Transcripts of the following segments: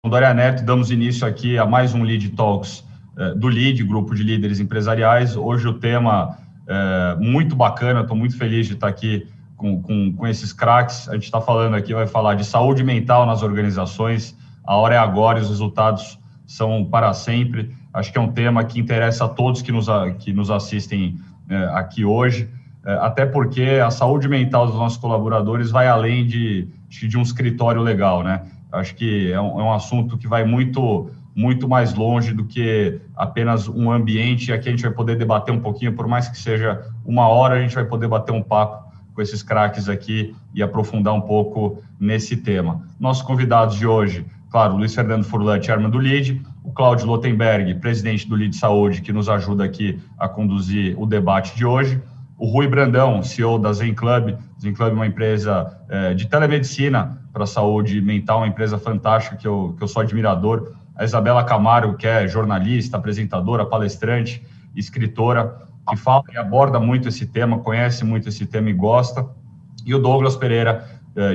Dória Neto, damos início aqui a mais um Lead Talks do LEAD, Grupo de Líderes Empresariais. Hoje o tema é muito bacana, estou muito feliz de estar aqui com esses craques. A gente está falando aqui, vai falar de saúde mental nas organizações. A hora é agora e os resultados são para sempre. Acho que é um tema que interessa a todos que nos assistem aqui hoje, até porque a saúde mental dos nossos colaboradores vai além de um escritório legal, né? Acho que é um assunto que vai muito mais longe do que apenas um ambiente. Aqui a gente vai poder debater um pouquinho, por mais que seja uma hora, a gente vai poder bater um papo com esses craques aqui e aprofundar um pouco nesse tema. Nossos convidados de hoje, claro, Luiz Fernando Furlan, chairman do LEAD, o Cláudio Lotenberg, presidente do LEAD Saúde, que nos ajuda aqui a conduzir o debate de hoje, o Rui Brandão, CEO da Zen Club. Zen Club é uma empresa de telemedicina para a saúde mental, uma empresa fantástica que eu sou admirador. A Isabela Camargo, que é jornalista, apresentadora, palestrante, escritora, que fala e aborda muito esse tema, conhece muito esse tema e gosta. E o Douglas Pereira,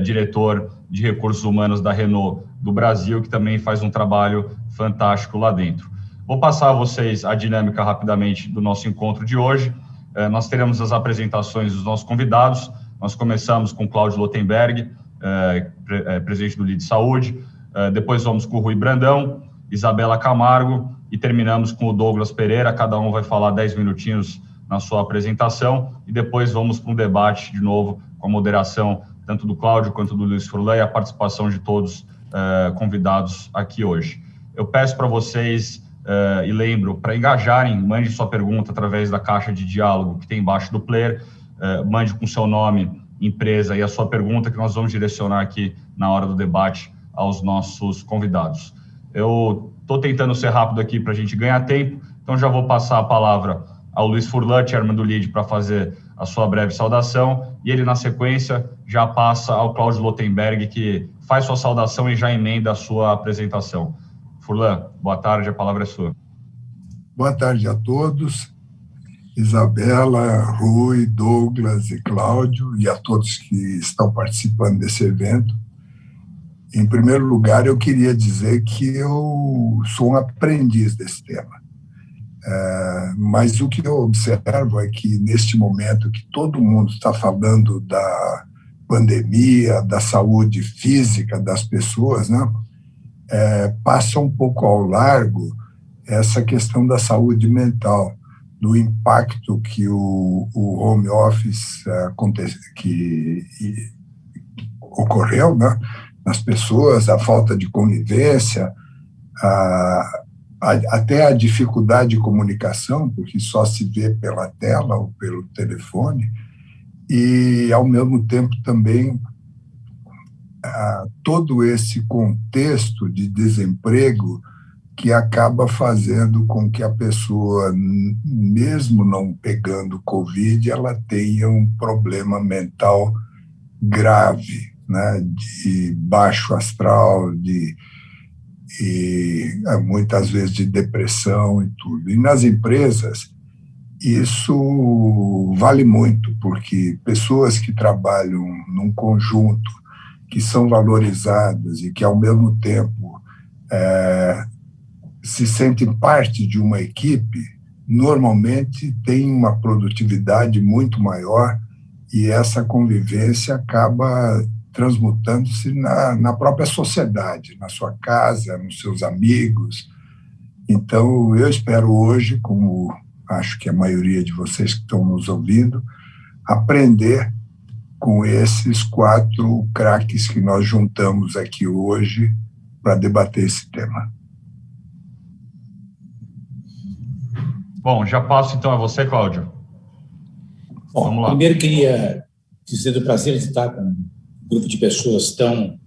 diretor de recursos humanos da Renault do Brasil, que também faz um trabalho fantástico lá dentro. Vou passar a vocês a dinâmica rapidamente do nosso encontro de hoje. Nós teremos as apresentações dos nossos convidados. Nós começamos com Cláudio Lotenberg, presidente do LEAD Saúde. Depois vamos com o Rui Brandão, Isabela Camargo e terminamos com o Douglas Pereira. Cada um vai falar 10 minutinhos na sua apresentação e depois vamos para um debate de novo com a moderação tanto do Cláudio quanto do Luiz Furlan e a participação de todos convidados aqui hoje. Eu peço para vocês e lembro, para engajarem, mande sua pergunta através da caixa de diálogo que tem embaixo do player, mande com seu nome, empresa e a sua pergunta que nós vamos direcionar aqui na hora do debate aos nossos convidados. Eu estou tentando ser rápido aqui para a gente ganhar tempo, então já vou passar a palavra ao Luiz Furlan, chairman do LEAD, para fazer a sua breve saudação, e ele, na sequência, já passa ao Cláudio Lotenberg, que faz sua saudação e já emenda a sua apresentação. Furlan, boa tarde, a palavra é sua. Boa tarde a todos, Isabela, Rui, Douglas e Cláudio, e a todos que estão participando desse evento. Em primeiro lugar, eu queria dizer que eu sou um aprendiz desse tema. Mas o que eu observo é que, neste momento que todo mundo está falando da pandemia, da saúde física das pessoas, né, passa um pouco ao largo essa questão da saúde mental, do impacto que o home office que ocorreu, né, nas pessoas, a falta de convivência, até a dificuldade de comunicação, porque só se vê pela tela ou pelo telefone, e, ao mesmo tempo, também todo esse contexto de desemprego que acaba fazendo com que a pessoa, mesmo não pegando Covid, ela tenha um problema mental grave, né, de baixo astral, e muitas vezes de depressão e tudo. E nas empresas, isso vale muito, porque pessoas que trabalham num conjunto, que são valorizadas e que, ao mesmo tempo, se sentem parte de uma equipe, normalmente têm uma produtividade muito maior e essa convivência acaba transmutando-se na própria sociedade, na sua casa, nos seus amigos. Então, eu espero hoje, como acho que a maioria de vocês que estão nos ouvindo, aprender com esses 4 craques que nós juntamos aqui hoje para debater esse tema. Bom, já passo então a você, Cláudio. Bom, vamos lá. Primeiro queria dizer do prazer de estar com um grupo de pessoas tão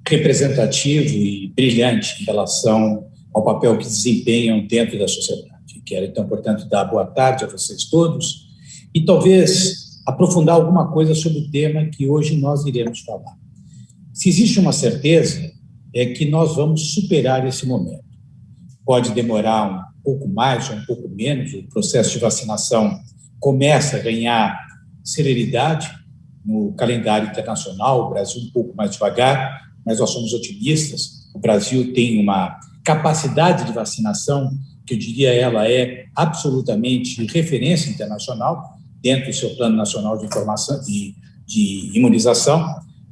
representativo e brilhante em relação ao papel que desempenham dentro da sociedade. Quero, então, portanto, dar boa tarde a vocês todos e talvez aprofundar alguma coisa sobre o tema que hoje nós iremos falar. Se existe uma certeza, é que nós vamos superar esse momento. Pode demorar um pouco mais ou um pouco menos, o processo de vacinação começa a ganhar celeridade no calendário internacional, o Brasil um pouco mais devagar, mas nós somos otimistas. O Brasil tem uma capacidade de vacinação que eu diria ela é absolutamente referência internacional dentro do seu Plano Nacional de Informação de Imunização.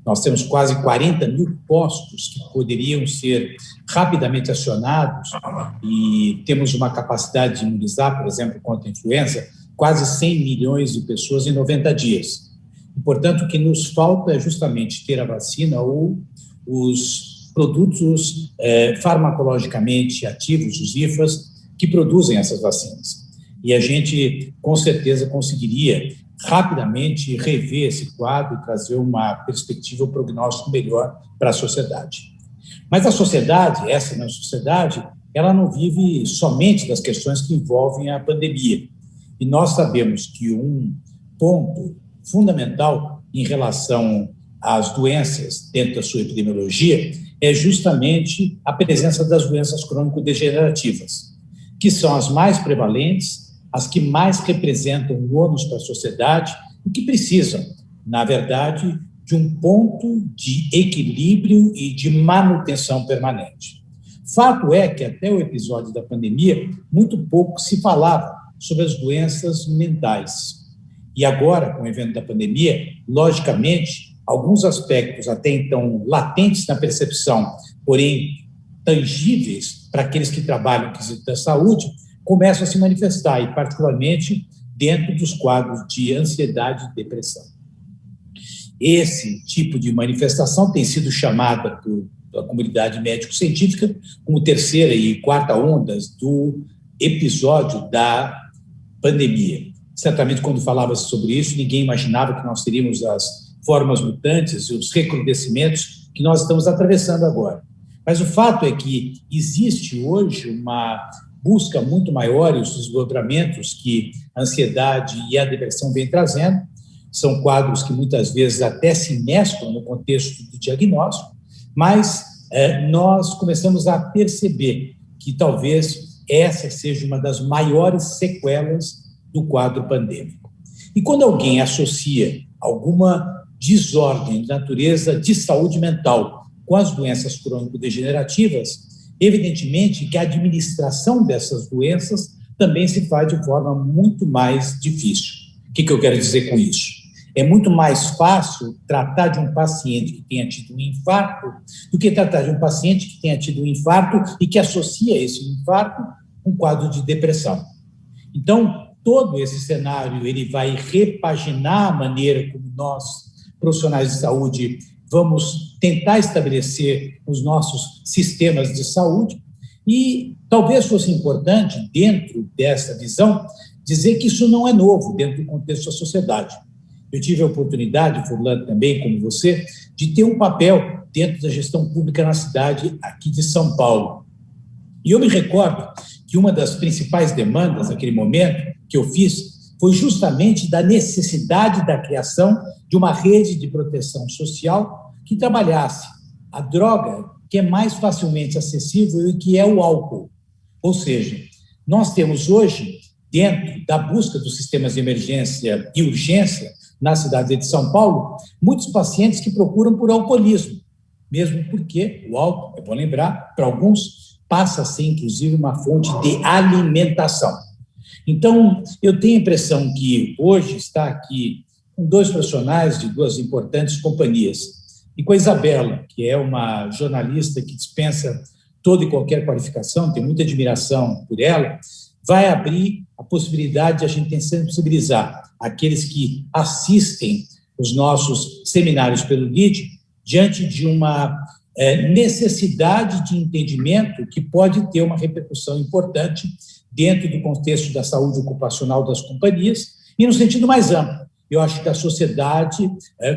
Nós temos quase 40 mil postos que poderiam ser rapidamente acionados e temos uma capacidade de imunizar, por exemplo, contra a influenza, quase 100 milhões de pessoas em 90 dias. E, portanto, o que nos falta é justamente ter a vacina ou os produtos farmacologicamente ativos, os IFAs, que produzem essas vacinas. E a gente, com certeza, conseguiria rapidamente rever esse quadro e trazer uma perspectiva, um prognóstico melhor para a sociedade. Mas a sociedade, essa nossa sociedade, ela não vive somente das questões que envolvem a pandemia. E nós sabemos que um ponto fundamental em relação às doenças dentro da sua epidemiologia é justamente a presença das doenças crônico-degenerativas, que são as mais prevalentes, as que mais representam o ônus para a sociedade e que precisam, na verdade, de um ponto de equilíbrio e de manutenção permanente. Fato é que até o episódio da pandemia, muito pouco se falava sobre as doenças mentais. E agora, com o evento da pandemia, logicamente, alguns aspectos até então latentes na percepção, porém tangíveis para aqueles que trabalham no quesito da saúde, começam a se manifestar, e particularmente dentro dos quadros de ansiedade e depressão. Esse tipo de manifestação tem sido chamada pela comunidade médico-científica como terceira e quarta ondas do episódio da pandemia. Certamente, quando falava-se sobre isso, ninguém imaginava que nós teríamos as formas mutantes e os recrudescimentos que nós estamos atravessando agora. Mas o fato é que existe hoje uma busca muito maior e os desdobramentos que a ansiedade e a depressão vêm trazendo. São quadros que muitas vezes até se mesclam no contexto do diagnóstico, mas nós começamos a perceber que talvez essa seja uma das maiores sequelas do quadro pandêmico. E quando alguém associa alguma desordem de natureza de saúde mental com as doenças crônico-degenerativas, evidentemente que a administração dessas doenças também se faz de forma muito mais difícil. O que eu quero dizer com isso? É muito mais fácil tratar de um paciente que tenha tido um infarto do que tratar de um paciente que tenha tido um infarto e que associa esse infarto a um quadro de depressão. Então, todo esse cenário ele vai repaginar a maneira como nós, profissionais de saúde, vamos tentar estabelecer os nossos sistemas de saúde e talvez fosse importante, dentro dessa visão, dizer que isso não é novo dentro do contexto da sociedade. Eu tive a oportunidade, Furlan também, como você, de ter um papel dentro da gestão pública na cidade aqui de São Paulo. E eu me recordo que uma das principais demandas naquele momento que eu fiz foi justamente da necessidade da criação de uma rede de proteção social que trabalhasse a droga que é mais facilmente acessível e que é o álcool. Ou seja, nós temos hoje, dentro da busca dos sistemas de emergência e urgência na cidade de São Paulo, muitos pacientes que procuram por alcoolismo, mesmo porque o álcool, é bom lembrar, para alguns passa a ser, inclusive, uma fonte de alimentação. Então, eu tenho a impressão que hoje está aqui com dois profissionais de duas importantes companhias, e com a Isabela, que é uma jornalista que dispensa toda e qualquer qualificação, tenho muita admiração por ela, vai abrir a possibilidade de a gente sensibilizar aqueles que assistem os nossos seminários pelo LID diante de uma necessidade de entendimento que pode ter uma repercussão importante dentro do contexto da saúde ocupacional das companhias e no sentido mais amplo. Eu acho que a sociedade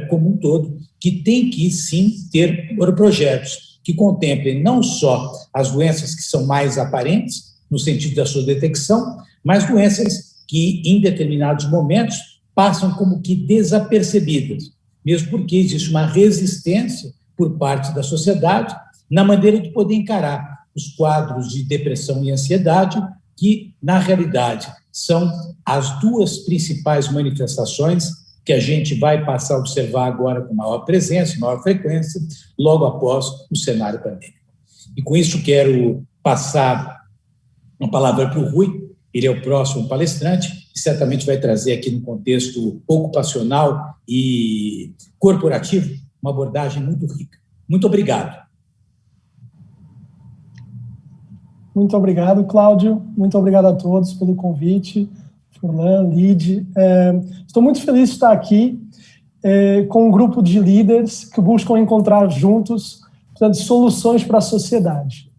como um todo que tem que, sim, ter projetos que contemplem não só as doenças que são mais aparentes, no sentido da sua detecção, mas doenças que, em determinados momentos, passam como que desapercebidas, mesmo porque existe uma resistência por parte da sociedade na maneira de poder encarar os quadros de depressão e ansiedade, que, na realidade, são as duas principais manifestações que a gente vai passar a observar agora com maior presença, maior frequência, logo após o cenário pandêmico. E com isso quero passar uma palavra para o Rui. Ele é o próximo palestrante e certamente vai trazer aqui no contexto ocupacional e corporativo uma abordagem muito rica. Muito obrigado. Muito obrigado, Cláudio. Muito obrigado a todos pelo convite. Furlan, Lid. Estou muito feliz de estar aqui com um grupo de líderes que buscam encontrar juntos, portanto, soluções para a sociedade.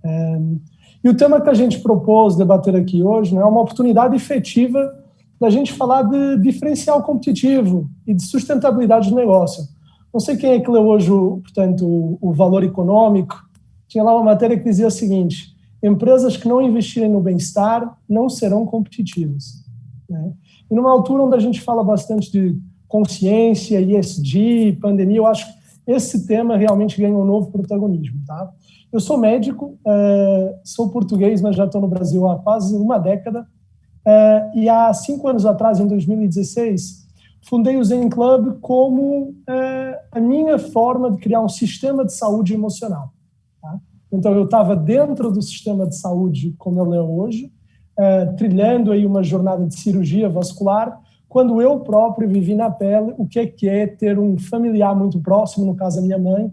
E o tema que a gente propôs debater aqui hoje, né, é uma oportunidade efetiva da gente falar de diferencial competitivo e de sustentabilidade do negócio. Não sei quem é que leu hoje, o Valor Econômico. Tinha lá uma matéria que dizia o seguinte: empresas que não investirem no bem-estar não serão competitivas. Né? E numa altura onde a gente fala bastante de consciência, ESG, pandemia, eu acho que esse tema realmente ganha um novo protagonismo. Tá? Eu sou médico, sou português, mas já estou no Brasil há quase uma década. E há 5 anos atrás, em 2016, fundei o Zen Club como a minha forma de criar um sistema de saúde emocional. Tá? Então, eu estava dentro do sistema de saúde, como ele é hoje, trilhando aí uma jornada de cirurgia vascular, quando eu próprio vivi na pele o que é ter um familiar muito próximo, no caso a minha mãe,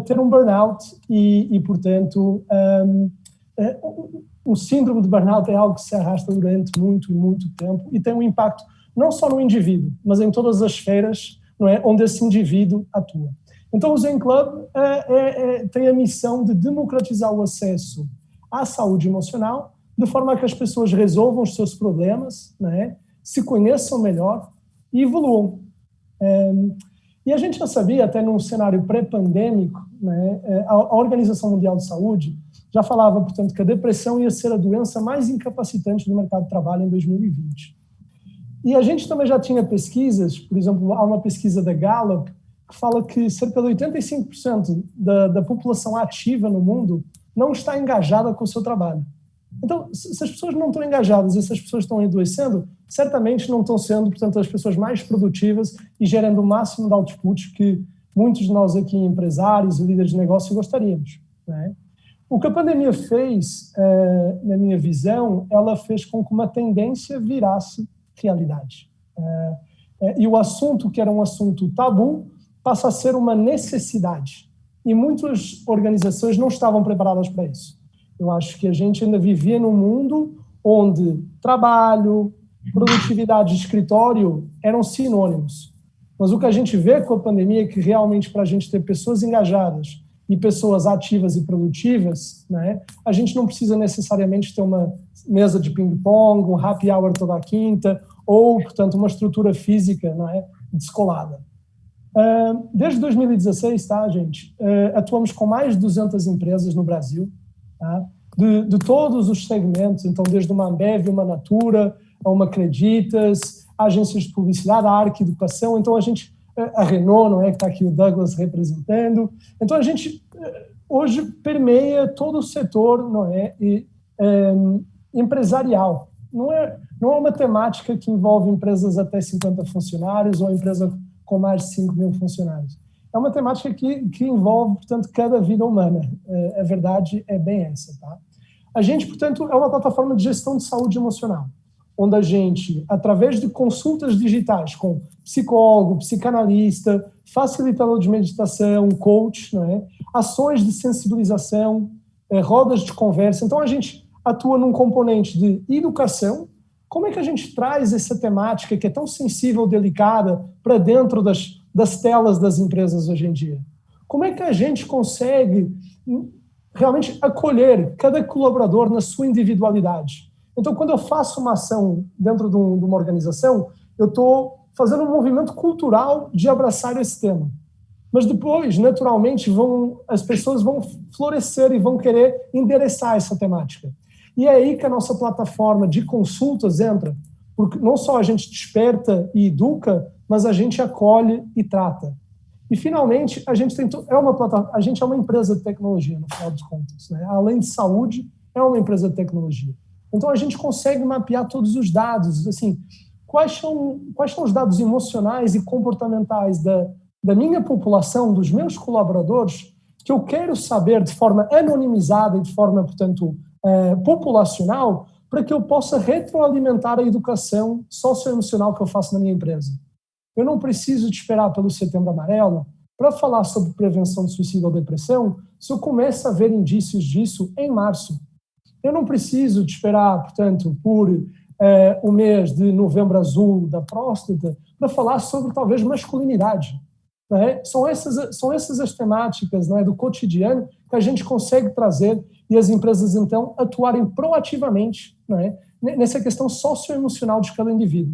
ter um burnout e portanto, o síndrome de burnout é algo que se arrasta durante muito e muito tempo e tem um impacto não só no indivíduo, mas em todas as esferas, não é, onde esse indivíduo atua. Então, o Zen Club tem a missão de democratizar o acesso à saúde emocional, de forma a que as pessoas resolvam os seus problemas, né, se conheçam melhor e evoluam. E a gente já sabia, até num cenário pré-pandêmico, né, a Organização Mundial de Saúde já falava, portanto, que a depressão ia ser a doença mais incapacitante do mercado de trabalho em 2020. E a gente também já tinha pesquisas, por exemplo, há uma pesquisa da Gallup que fala que cerca de 85% da população ativa no mundo não está engajada com o seu trabalho. Então, se as pessoas não estão engajadas e se as pessoas estão adoecendo, certamente não estão sendo, portanto, as pessoas mais produtivas e gerando o máximo de output que muitos de nós aqui, empresários e líderes de negócio, gostaríamos. Né? O que a pandemia fez, na minha visão, ela fez com que uma tendência virasse realidade. E o assunto, que era um assunto tabu, passa a ser uma necessidade. E muitas organizações não estavam preparadas para isso. Eu acho que a gente ainda vivia num mundo onde trabalho, produtividade de escritório eram sinônimos. Mas o que a gente vê com a pandemia é que realmente para a gente ter pessoas engajadas e pessoas ativas e produtivas, né, a gente não precisa necessariamente ter uma mesa de ping-pong, um happy hour toda a quinta, ou, portanto, uma estrutura física, não é, descolada. Desde 2016, tá, gente, atuamos com mais de 200 empresas no Brasil, tá, de todos os segmentos, então desde uma Ambev, uma Natura, a uma Creditas, agências de publicidade, a Arc Educação, então a Renault, não é, que está aqui o Douglas representando, então a gente hoje permeia todo o setor, não é, empresarial. Não é uma temática que envolve empresas até 50 funcionários ou empresa com mais de 5 mil funcionários. É uma temática que envolve, portanto, cada vida humana. A verdade é bem essa, tá? A gente, portanto, é uma plataforma de gestão de saúde emocional, onde a gente, através de consultas digitais com psicólogo, psicanalista, facilitador de meditação, coach, não é? Ações de sensibilização, rodas de conversa. Então, a gente atua num componente de educação. Como é que a gente traz essa temática que é tão sensível, delicada, para dentro das telas das empresas hoje em dia? Como é que a gente consegue realmente acolher cada colaborador na sua individualidade? Então, quando eu faço uma ação dentro de uma organização, eu estou fazendo um movimento cultural de abraçar esse tema. Mas depois, naturalmente, as pessoas vão florescer e vão querer endereçar essa temática. E é aí que a nossa plataforma de consultas entra, porque não só a gente desperta e educa, mas a gente acolhe e trata. E, finalmente, a gente é uma empresa de tecnologia, no final das contas. Né? Além de saúde, é uma empresa de tecnologia. Então, a gente consegue mapear todos os dados. Assim, quais são os dados emocionais e comportamentais da minha população, dos meus colaboradores, que eu quero saber de forma anonimizada e de forma, portanto, populacional, para que eu possa retroalimentar a educação socioemocional que eu faço na minha empresa. Eu não preciso de esperar pelo Setembro Amarelo para falar sobre prevenção de suicídio ou depressão se eu começo a ver indícios disso em março. Eu não preciso de esperar, portanto, por o mês de Novembro Azul da próstata para falar sobre, talvez, masculinidade. Não é? São essas as temáticas, não é, do cotidiano que a gente consegue trazer e as empresas, então, atuarem proativamente, não é, nessa questão socioemocional de cada indivíduo.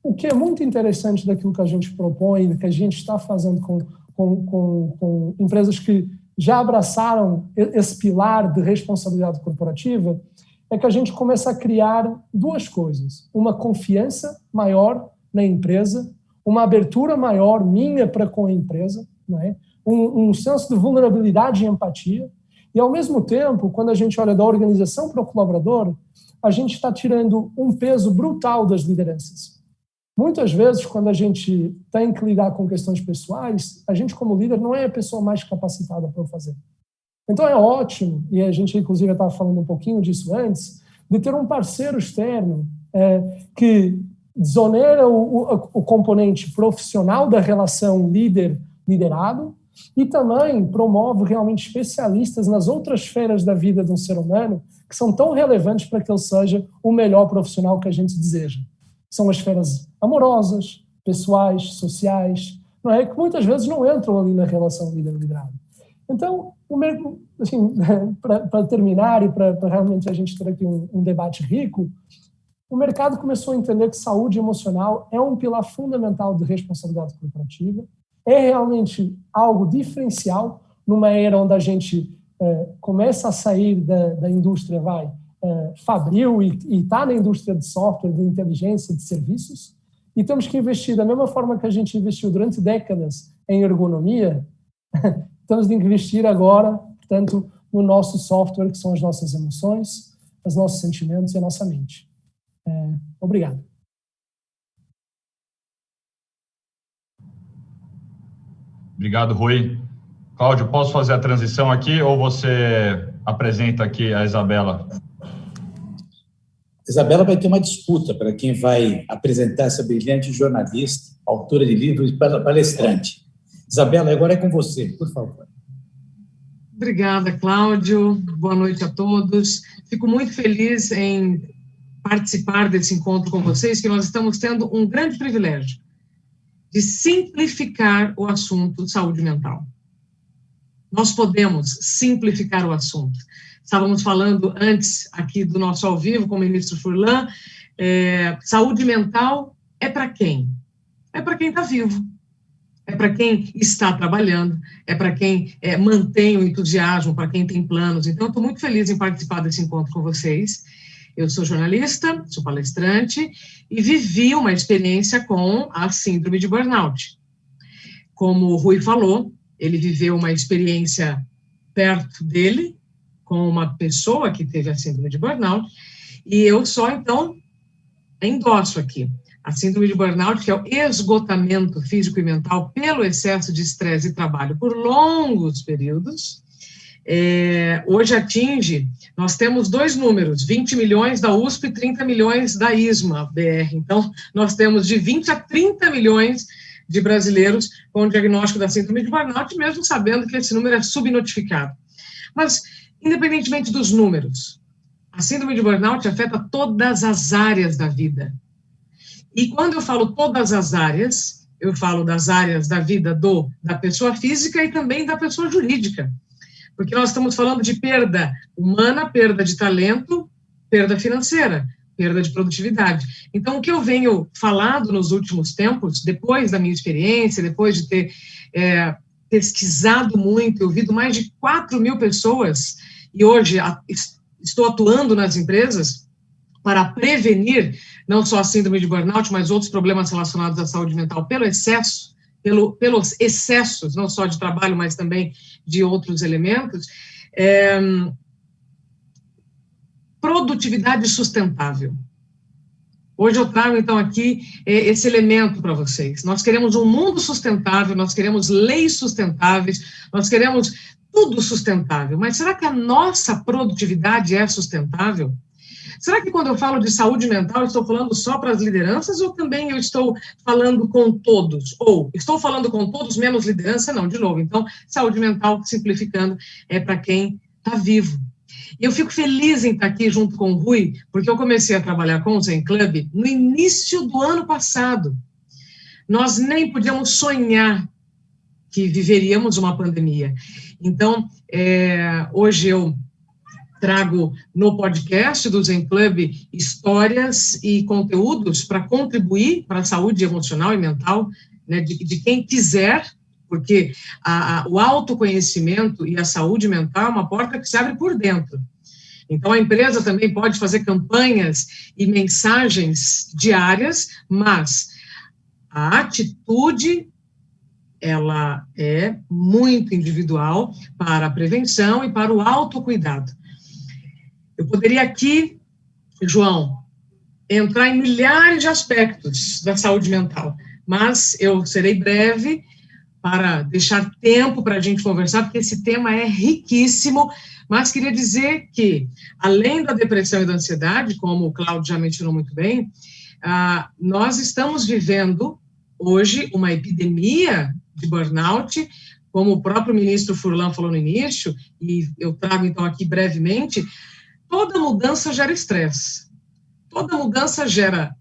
O que é muito interessante daquilo que a gente propõe, que a gente está fazendo com empresas que já abraçaram esse pilar de responsabilidade corporativa, é que a gente começa a criar duas coisas. Uma confiança maior na empresa, uma abertura maior minha para com a empresa, não é? Um senso de vulnerabilidade e empatia. E, ao mesmo tempo, quando a gente olha da organização para o colaborador, a gente está tirando um peso brutal das lideranças. Muitas vezes, quando a gente tem que lidar com questões pessoais, a gente, como líder, não é a pessoa mais capacitada para o fazer. Então, é ótimo, e a gente, inclusive, estava falando um pouquinho disso antes, de ter um parceiro externo que desonera o componente profissional da relação líder-liderado e também promove realmente especialistas nas outras esferas da vida de um ser humano que são tão relevantes para que ele seja o melhor profissional que a gente deseja. São as esferas amorosas, pessoais, sociais, não é? Que muitas vezes não entram ali na relação líder-liderado. Então, assim, para terminar e para realmente a gente ter aqui um debate rico, o mercado começou a entender que saúde emocional é um pilar fundamental de responsabilidade corporativa, é realmente algo diferencial numa era onde a gente começa a sair da indústria fabril e está na indústria de software, de inteligência, de serviços, e temos que investir da mesma forma que a gente investiu durante décadas em ergonomia, temos de investir agora, portanto, no nosso software, que são as nossas emoções, os nossos sentimentos e a nossa mente. Obrigado. Obrigado, Rui. Cláudio, posso fazer a transição aqui ou você apresenta aqui a Isabela? Isabela vai ter uma disputa para quem vai apresentar essa brilhante jornalista, autora de livros e palestrante. Isabela, agora é com você, por favor. Obrigada, Cláudio. Boa noite a todos. Fico muito feliz em participar desse encontro com vocês, que nós estamos tendo um grande privilégio de simplificar o assunto de saúde mental. Nós podemos simplificar o assunto. Estávamos falando antes aqui do nosso ao vivo com o ministro Furlan, saúde mental é para quem? É para quem está vivo, é para quem está trabalhando, é para quem mantém o entusiasmo, para quem tem planos. Então, eu estou muito feliz em participar desse encontro com vocês. Eu sou jornalista, sou palestrante e vivi uma experiência com a síndrome de burnout. Como o Rui falou, ele viveu uma experiência perto dele, com uma pessoa que teve a síndrome de burnout, e eu só, então, endosso aqui. A síndrome de burnout, que é o esgotamento físico e mental pelo excesso de estresse e trabalho por longos períodos, hoje atinge, nós temos dois números, 20 milhões da USP e 30 milhões da ISMA-BR. Então, nós temos de 20 a 30 milhões de brasileiros com o diagnóstico da síndrome de burnout, mesmo sabendo que esse número é subnotificado. Mas, independentemente dos números, a síndrome de burnout afeta todas as áreas da vida. E quando eu falo todas as áreas, eu falo das áreas da vida da pessoa física e também da pessoa jurídica. Porque nós estamos falando de perda humana, perda de talento, perda financeira, perda de produtividade. Então, o que eu venho falando nos últimos tempos, depois da minha experiência, depois de ter pesquisado muito, ouvido mais de 4.000 pessoas, e hoje estou atuando nas empresas para prevenir não só a síndrome de burnout, mas outros problemas relacionados à saúde mental pelo excesso, pelos excessos, não só de trabalho, mas também de outros elementos. Produtividade sustentável. Hoje eu trago, então, aqui esse elemento para vocês. Nós queremos um mundo sustentável, nós queremos leis sustentáveis, nós queremos tudo sustentável. Mas será que a nossa produtividade é sustentável? Será que quando eu falo de saúde mental, eu estou falando só para as lideranças ou também eu estou falando com todos? Ou estou falando com todos menos liderança? Não, de novo. Então, saúde mental, simplificando, é para quem está vivo. E eu fico feliz em estar aqui junto com o Rui, porque eu comecei a trabalhar com o Zen Club no início do ano passado. Nós nem podíamos sonhar que viveríamos uma pandemia. Então, hoje eu trago no podcast do Zen Club histórias e conteúdos para contribuir para a saúde emocional e mental, né, de quem quiser, porque o autoconhecimento e a saúde mental é uma porta que se abre por dentro. Então, a empresa também pode fazer campanhas e mensagens diárias, mas a atitude, ela é muito individual para a prevenção e para o autocuidado. Eu poderia aqui, João, entrar em milhares de aspectos da saúde mental, mas eu serei breve para deixar tempo para a gente conversar, porque esse tema é riquíssimo, mas queria dizer que, além da depressão e da ansiedade, como o Cláudio já mencionou muito bem, nós estamos vivendo hoje uma epidemia de burnout, como o próprio ministro Furlan falou no início, e eu trago então aqui brevemente, toda mudança gera estresse, toda mudança gera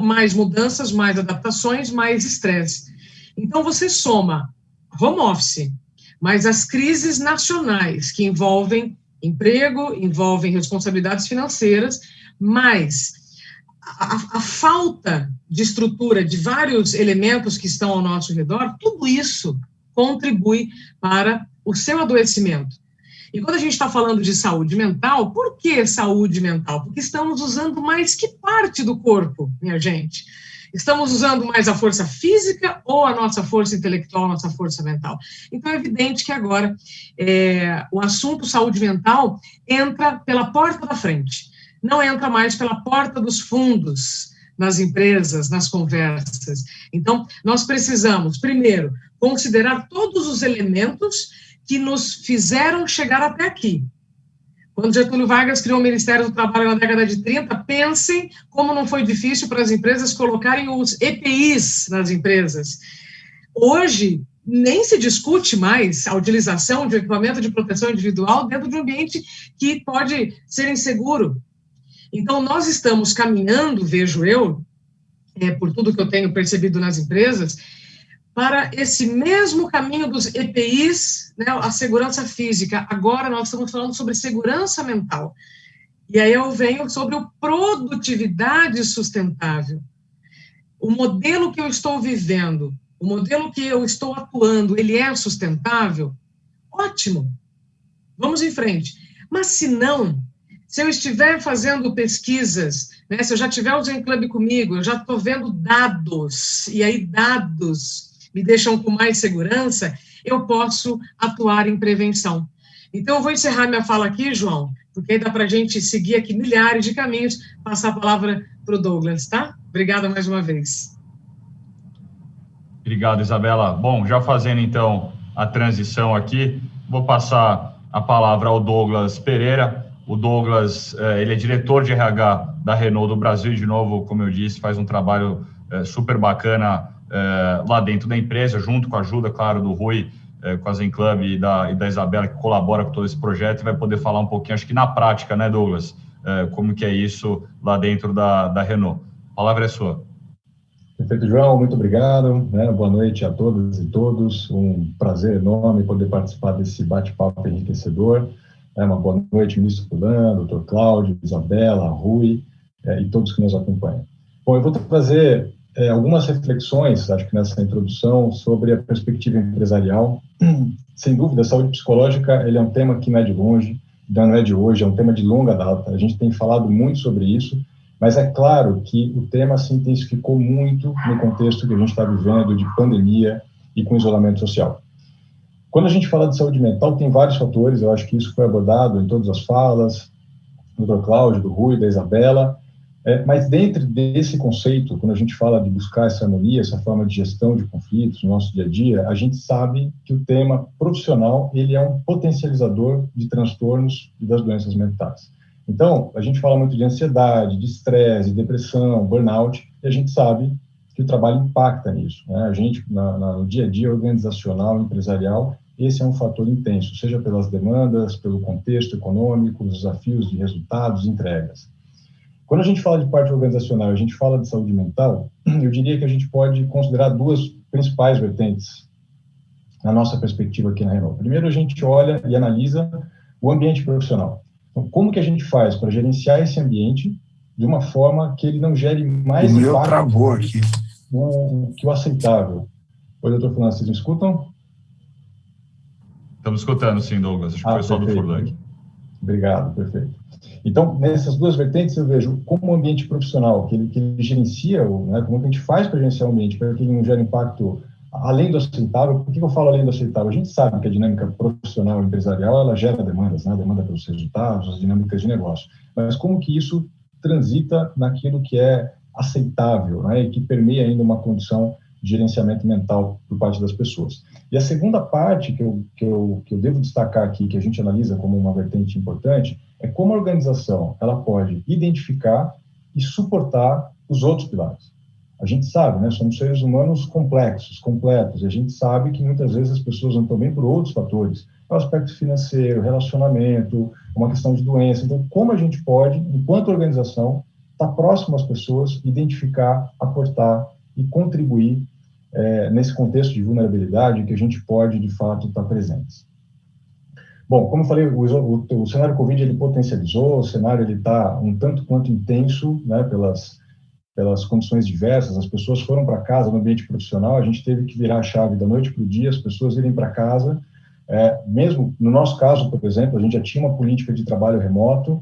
mais mudanças, mais adaptações, mais estresse. Então, você soma home office, mas as crises nacionais que envolvem emprego, envolvem responsabilidades financeiras, mas a falta de estrutura de vários elementos que estão ao nosso redor, tudo isso contribui para o seu adoecimento. E quando a gente está falando de saúde mental, por que saúde mental? Porque estamos usando mais que parte do corpo, minha gente? Estamos usando mais a força física ou a nossa força intelectual, a nossa força mental? Então, é evidente que agora o assunto saúde mental entra pela porta da frente, não entra mais pela porta dos fundos, nas empresas, nas conversas. Então, nós precisamos, primeiro, considerar todos os elementos que nos fizeram chegar até aqui. Quando Getúlio Vargas criou o Ministério do Trabalho na década de 30, pensem como não foi difícil para as empresas colocarem os EPIs nas empresas. Hoje, nem se discute mais a utilização de equipamento de proteção individual dentro de um ambiente que pode ser inseguro. Então, nós estamos caminhando, vejo eu, por tudo que eu tenho percebido nas empresas, para esse mesmo caminho dos EPIs, né, a segurança física. Agora nós estamos falando sobre segurança mental. E aí eu venho sobre o produtividade sustentável. O modelo que eu estou vivendo, o modelo que eu estou atuando, ele é sustentável? Ótimo, vamos em frente. Mas se não, se eu estiver fazendo pesquisas, né, se eu já tiver o Zen Club comigo, eu já estou vendo dados, e aí dados me deixam com mais segurança, eu posso atuar em prevenção. Então, eu vou encerrar minha fala aqui, João, porque aí dá para a gente seguir aqui milhares de caminhos, passar a palavra para o Douglas, tá? Obrigada mais uma vez. Obrigado, Isabela. Bom, já fazendo, então, a transição aqui, vou passar a palavra ao Douglas Pereira. O Douglas, ele é diretor de RH da Renault do Brasil, e, de novo, como eu disse, faz um trabalho super bacana lá dentro da empresa, junto com a ajuda, claro, do Rui, com a Zen Club e da Isabela, que colabora com todo esse projeto, e vai poder falar um pouquinho, acho que na prática, né, Douglas, como que é isso lá dentro da Renault. A palavra é sua. Perfeito, João, muito obrigado, né? Boa noite a todas e todos, um prazer enorme poder participar desse bate-papo enriquecedor. Uma boa noite, ministro Furlan, doutor Cláudio, Isabela, Rui e todos que nos acompanham. Bom, eu vou trazer algumas reflexões, acho que nessa introdução, sobre a perspectiva empresarial. Sem dúvida, a saúde psicológica ele é um tema que não é de longe, não é de hoje, é um tema de longa data. A gente tem falado muito sobre isso, mas é claro que o tema se intensificou muito no contexto que a gente está vivendo de pandemia e com isolamento social. Quando a gente fala de saúde mental, tem vários fatores, eu acho que isso foi abordado em todas as falas, do Dr. Cláudio, do Rui, da Isabela, Mas dentro desse conceito, quando a gente fala de buscar essa harmonia, essa forma de gestão de conflitos no nosso dia a dia, a gente sabe que o tema profissional ele é um potencializador de transtornos e das doenças mentais. Então, a gente fala muito de ansiedade, de estresse, de depressão, burnout, e a gente sabe que o trabalho impacta nisso, né? A gente, no dia a dia organizacional, empresarial, esse é um fator intenso, seja pelas demandas, pelo contexto econômico, os desafios de resultados, entregas. Quando a gente fala de parte organizacional, a gente fala de saúde mental, eu diria que a gente pode considerar duas principais vertentes na nossa perspectiva aqui na Renault. Primeiro, a gente olha e analisa o ambiente profissional. Então, como que a gente faz para gerenciar esse ambiente de uma forma que ele não gere mais impacto? O meu travou aqui. Que o aceitável. Oi, doutor Fernando, vocês me escutam? Estamos escutando, sim, Douglas. Acho que foi só do Furlan. Obrigado, perfeito. Então, nessas duas vertentes, eu vejo como o ambiente profissional, que ele gerencia, né, como que a gente faz para gerenciar o ambiente, para que ele não gere impacto além do aceitável. Por que eu falo além do aceitável? A gente sabe que a dinâmica profissional e empresarial, ela gera demandas, né, demanda pelos resultados, as dinâmicas de negócio. Mas como que isso transita naquilo que é aceitável, né, e que permeia ainda uma condição de gerenciamento mental por parte das pessoas. E a segunda parte que eu devo destacar aqui, que a gente analisa como uma vertente importante, é como a organização ela pode identificar e suportar os outros pilares. A gente sabe, né, somos seres humanos complexos, completos, e a gente sabe que muitas vezes as pessoas não estão bem por outros fatores, o aspecto financeiro, relacionamento, uma questão de doença. Então, como a gente pode, enquanto organização, estar próximo às pessoas, identificar, aportar e contribuir nesse contexto de vulnerabilidade que a gente pode, de fato, estar presentes. Bom, como eu falei, o cenário Covid ele potencializou, o cenário está um tanto quanto intenso, né, pelas condições diversas, as pessoas foram para casa no ambiente profissional, a gente teve que virar a chave da noite para o dia, as pessoas irem para casa, mesmo no nosso caso, por exemplo, a gente já tinha uma política de trabalho remoto,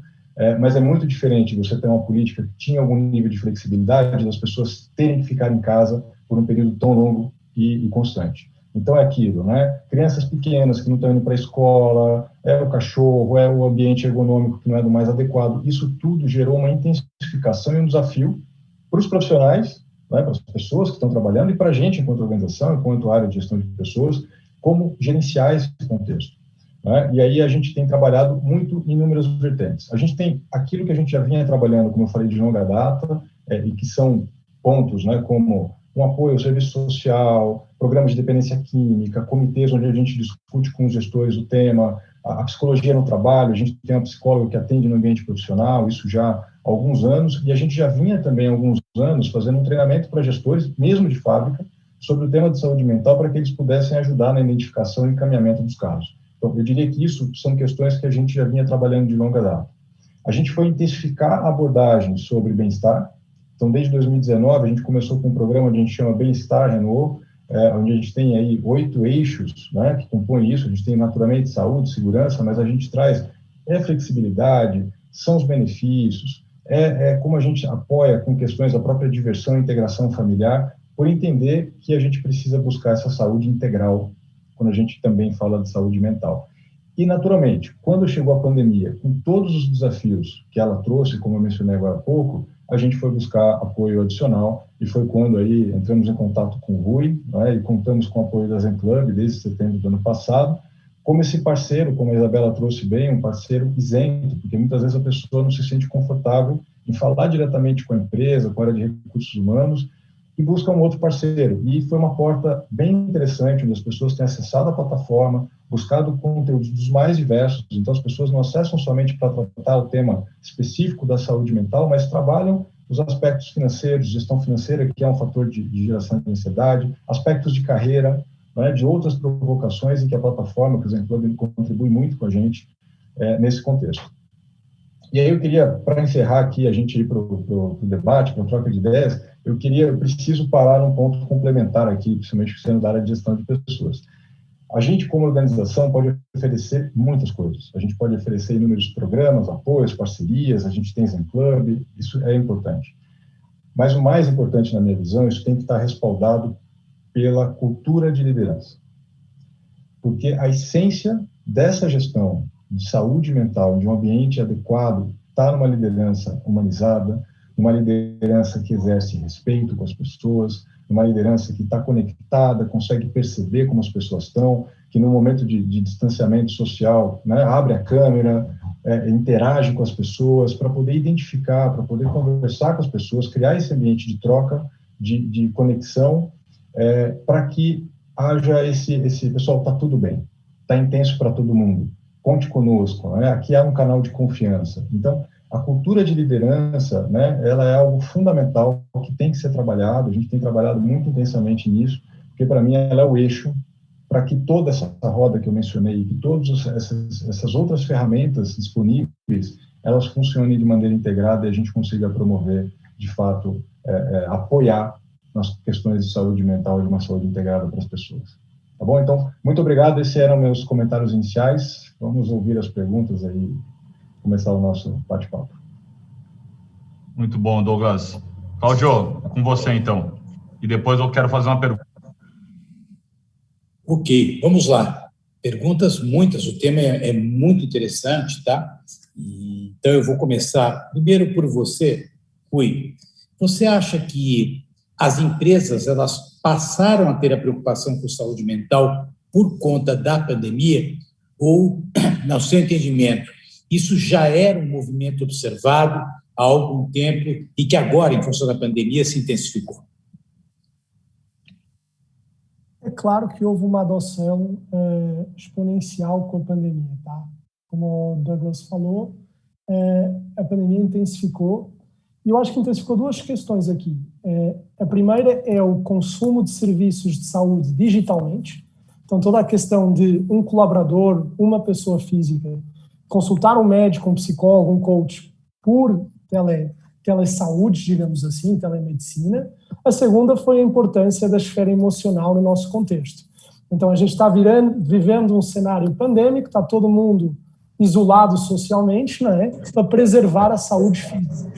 mas é muito diferente você ter uma política que tinha algum nível de flexibilidade das pessoas terem que ficar em casa por um período tão longo e constante. Então, é aquilo, né? Crianças pequenas que não estão indo para a escola, o cachorro, o ambiente ergonômico que não é do mais adequado. Isso tudo gerou uma intensificação e um desafio para os profissionais, né, para as pessoas que estão trabalhando e para a gente, enquanto organização, enquanto área de gestão de pessoas, como gerenciar esse contexto. Né? E aí a gente tem trabalhado muito em inúmeras vertentes. A gente tem aquilo que a gente já vinha trabalhando, como eu falei, de longa data, e que são pontos, né, como um apoio ao serviço social, programas de dependência química, comitês onde a gente discute com os gestores o tema, a psicologia no trabalho, a gente tem uma psicóloga que atende no ambiente profissional, isso já há alguns anos, e a gente já vinha também há alguns anos fazendo um treinamento para gestores, mesmo de fábrica, sobre o tema de saúde mental, para que eles pudessem ajudar na identificação e encaminhamento dos casos. Então, eu diria que isso são questões que a gente já vinha trabalhando de longa data. A gente foi intensificar a abordagem sobre bem-estar. Então, desde 2019, a gente começou com um programa que a gente chama Bem-Estar Renault, onde a gente tem aí 8 eixos, né, que compõem isso. A gente tem, naturalmente, saúde, segurança, mas a gente traz flexibilidade, são os benefícios, como a gente apoia com questões da própria diversão e integração familiar, por entender que a gente precisa buscar essa saúde integral, quando a gente também fala de saúde mental. E, naturalmente, quando chegou a pandemia, com todos os desafios que ela trouxe, como eu mencionei agora há pouco, a gente foi buscar apoio adicional e foi quando aí entramos em contato com o Rui, né, e contamos com o apoio da Zen Club desde setembro do ano passado, como esse parceiro, como a Isabela trouxe bem, um parceiro isento, porque muitas vezes a pessoa não se sente confortável em falar diretamente com a empresa, com a área de recursos humanos, e busca um outro parceiro. E foi uma porta bem interessante, onde as pessoas têm acessado a plataforma, buscado conteúdos dos mais diversos. Então, as pessoas não acessam somente para tratar o tema específico da saúde mental, mas trabalham os aspectos financeiros, gestão financeira, que é um fator de geração de ansiedade, aspectos de carreira, né, de outras provocações em que a plataforma, por exemplo, contribui muito com a gente nesse contexto. E aí eu queria, para encerrar aqui, a gente ir para o debate, para a troca de ideias, eu preciso parar num ponto complementar aqui, principalmente sendo da área de gestão de pessoas. A gente, como organização, pode oferecer muitas coisas. A gente pode oferecer inúmeros programas, apoios, parcerias, a gente tem Zen Club, isso é importante. Mas o mais importante, na minha visão, isso tem que estar respaldado pela cultura de liderança. Porque a essência dessa gestão de saúde mental, de um ambiente adequado, está numa liderança humanizada, uma liderança que exerce respeito com as pessoas, uma liderança que está conectada, consegue perceber como as pessoas estão, que no momento de distanciamento social, né, abre a câmera, interage com as pessoas para poder identificar, para poder conversar com as pessoas, criar esse ambiente de troca, de conexão, para que haja esse pessoal, está tudo bem, está intenso para todo mundo, conte conosco, né? Aqui há um canal de confiança. Então, a cultura de liderança, né, ela é algo fundamental que tem que ser trabalhado, a gente tem trabalhado muito intensamente nisso, porque para mim ela é o eixo para que toda essa roda que eu mencionei, que todas essas outras ferramentas disponíveis, elas funcionem de maneira integrada e a gente consiga promover, de fato, apoiar nas questões de saúde mental e de uma saúde integrada para as pessoas. Tá bom? Então, muito obrigado. Esses eram meus comentários iniciais. Vamos ouvir as perguntas aí, começar o nosso bate-papo. Muito bom, Douglas. Cláudio, com você, então. E depois eu quero fazer uma pergunta. Ok, vamos lá. Perguntas muitas, o tema é muito interessante, tá? Então, eu vou começar primeiro por você, Rui. Você acha que as empresas, elas passaram a ter a preocupação com saúde mental por conta da pandemia? Ou, no seu entendimento, isso já era um movimento observado há algum tempo e que agora, em função da pandemia, se intensificou? É claro que houve uma adoção exponencial com a pandemia, tá? Como o Douglas falou, a pandemia intensificou, e eu acho que intensificou duas questões aqui. A primeira é o consumo de serviços de saúde digitalmente. Então, toda a questão de um colaborador, uma pessoa física, consultar um médico, um psicólogo, um coach por telesaúde, digamos assim, telemedicina. A segunda foi a importância da esfera emocional no nosso contexto. Então, a gente está vivendo um cenário pandêmico, está todo mundo isolado socialmente, né, para preservar a saúde física.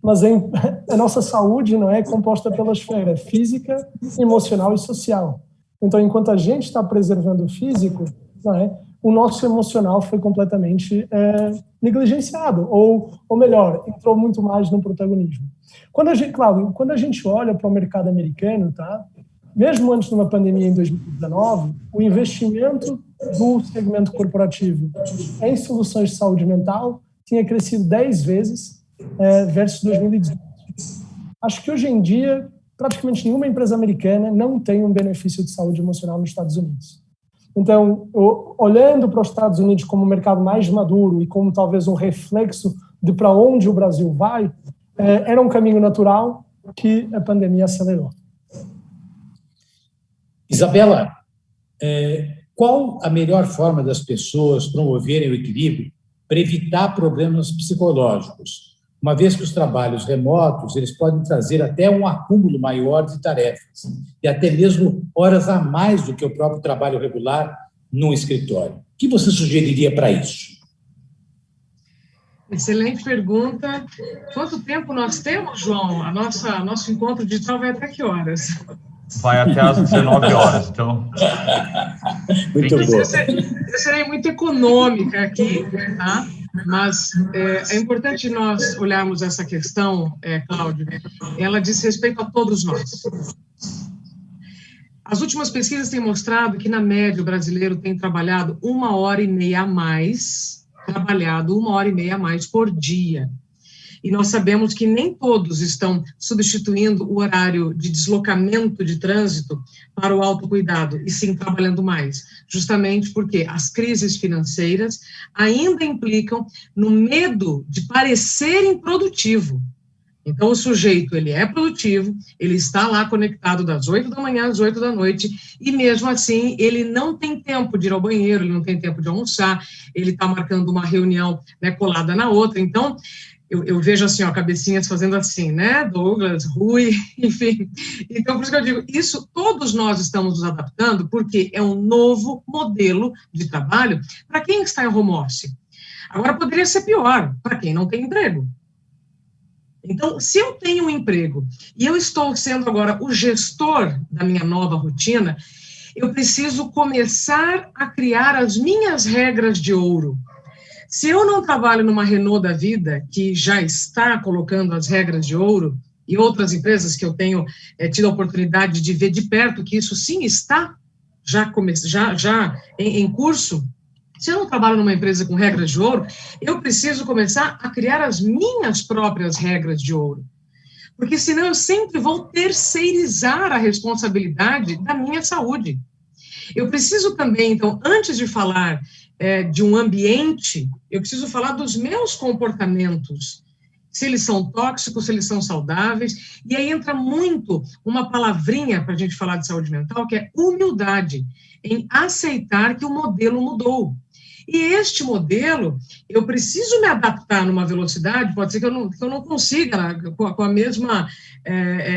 Mas a nossa saúde não é composta pela esfera física, emocional e social. Então, enquanto a gente está preservando o físico, não é, o nosso emocional foi completamente negligenciado, ou melhor, entrou muito mais no protagonismo. Cláudio, quando a gente olha para o mercado americano, tá, mesmo antes de uma pandemia em 2019, o investimento do segmento corporativo em soluções de saúde mental tinha crescido 10 vezes versus 2018. Acho que hoje em dia, praticamente nenhuma empresa americana não tem um benefício de saúde emocional nos Estados Unidos. Então, olhando para os Estados Unidos como um mercado mais maduro e como talvez um reflexo de para onde o Brasil vai, era um caminho natural que a pandemia acelerou. Isabela, qual a melhor forma das pessoas promoverem o equilíbrio para evitar problemas psicológicos? Uma vez que os trabalhos remotos, eles podem trazer até um acúmulo maior de tarefas e até mesmo horas a mais do que o próprio trabalho regular no escritório. O que você sugeriria para isso? Excelente pergunta. Quanto tempo nós temos, João? Nosso encontro digital vai até que horas? Vai até às 19 horas, então... Muito bom. Eu serei muito econômica aqui, tá? Mas é importante nós olharmos essa questão, Cláudio, ela diz respeito a todos nós. As últimas pesquisas têm mostrado que, na média, o brasileiro tem trabalhado 1h30 a mais, por dia. E nós sabemos que nem todos estão substituindo o horário de deslocamento de trânsito para o autocuidado, e sim trabalhando mais, justamente porque as crises financeiras ainda implicam no medo de parecer improdutivo. Então, o sujeito, ele é produtivo, ele está lá conectado das 8 da manhã às 8 da noite, e mesmo assim, ele não tem tempo de ir ao banheiro, ele não tem tempo de almoçar, ele está marcando uma reunião, né, colada na outra. Então, eu vejo assim, ó, cabecinhas fazendo assim, né, Douglas, Rui, enfim. Então, por isso que eu digo, isso todos nós estamos nos adaptando, porque é um novo modelo de trabalho para quem está em home office. Agora, poderia ser pior, para quem não tem emprego. Então, se eu tenho um emprego e eu estou sendo agora o gestor da minha nova rotina, eu preciso começar a criar as minhas regras de ouro. Se eu não trabalho numa Renault da vida, que já está colocando as regras de ouro, e outras empresas que eu tenho tido a oportunidade de ver de perto, que isso sim está já em curso, se eu não trabalho numa empresa com regras de ouro, eu preciso começar a criar as minhas próprias regras de ouro. Porque senão eu sempre vou terceirizar a responsabilidade da minha saúde. Eu preciso também, então, antes de falar de um ambiente, eu preciso falar dos meus comportamentos, se eles são tóxicos, se eles são saudáveis, e aí entra muito uma palavrinha para a gente falar de saúde mental, que é humildade, em aceitar que o modelo mudou. E este modelo, eu preciso me adaptar numa velocidade, pode ser que eu não consiga, com a mesma